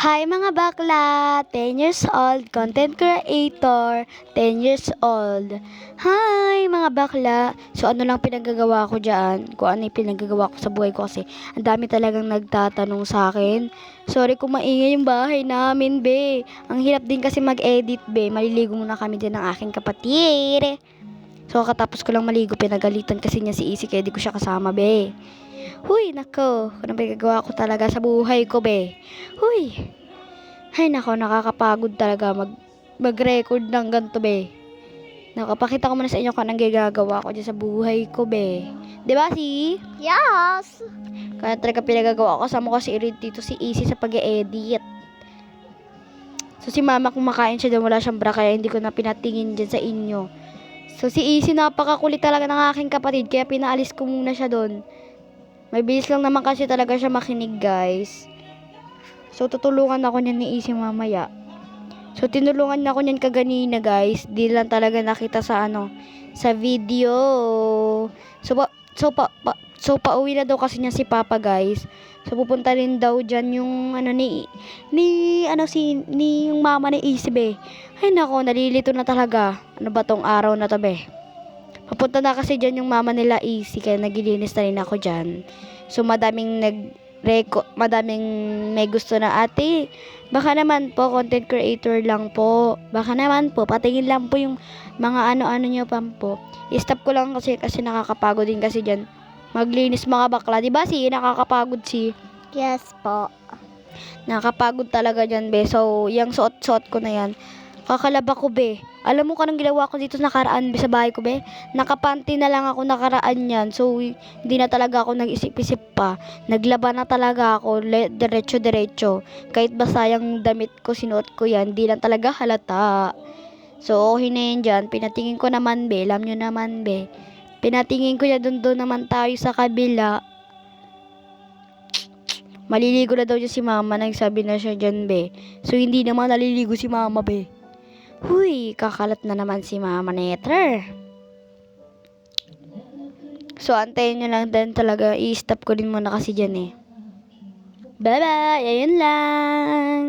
Hi mga bakla! 10 years old, content creator, 10 years old. Hi mga bakla! So ano lang pinagagawa ko dyan? Kung ano yung pinagagawa ko sa buhay ko kasi ang dami talagang nagtatanong sa akin. Sorry kung maingay yung bahay namin, be. Ang hirap din kasi mag-edit, be. Maliligo muna kami din ng aking kapatid. So katapos ko lang maligo, pinagalitan kasi niya si Easy kaya di ko siya kasama, be. Huy, nako, ano ba gagawa ko talaga sa buhay ko, be? Huy, ay nako, nakakapagod talaga mag-record ng ganito, be. Nakapakita ko muna sa inyo kung anong gagagawa ko dyan sa buhay ko, be. Diba, si? Yes! Kaya talaga pinagagawa ko. Kasama ko si Irid dito, si Easy sa pag-e-edit. So, si mama kumakain siya dyan, wala siyang bra, kaya hindi ko na pinatingin dyan sa inyo. So, si Easy napakakulit talaga ng aking kapatid, kaya pinaalis ko muna siya doon. May bilis lang naman kasi talaga siya makinig, guys. So, tutulungan ako niya ni Easy mamaya. So, tinulungan na ako niyan kaganina, guys. Di lang talaga nakita sa sa video. So, pauwi na daw kasi niya si Papa, guys. So, pupunta rin daw dyan yung, yung mama ni Easy, be. Ay, nako, nalilito na talaga. Ano ba tong araw na to, be? Papunta na kasi dyan yung mama nila Easy, kaya naglilinis na rin ako dyan. So, madaming may gusto na, ate, baka naman po, content creator lang po. Baka naman po, patingin lang po yung mga ano-ano nyo pa po. I-stop ko lang kasi nakakapagod din kasi dyan. Maglinis mga bakla. Diba si, nakakapagod si? Yes po. Nakakapagod talaga dyan, be. So, yung suot-suot ko na yan. Kakalaba ko, be. Alam mo kanang ginawa ko dito nakaraan, be, sa bahay ko, be? Nakapanty na lang ako nakaraan yan. So, hindi na talaga ako nag-isip-isip pa. Naglaba na talaga ako, diretso-diretso. Kahit basta yung damit ko, sinuot ko yan, hindi lang talaga halata. So, okay na yun dyan. Pinatingin ko naman, be. Alam nyo naman, be. Pinatingin ko yan, doon naman tayo sa kabila. Maliligo na daw dyan si mama. Nagsabi na siya dyan, be. So, hindi naman naliligo si mama, be. Huy, kakalat na naman si mama netter. So, antayin nyo lang din talaga. I-stop ko din muna kasi dyan, eh. Bye-bye! Ayun lang!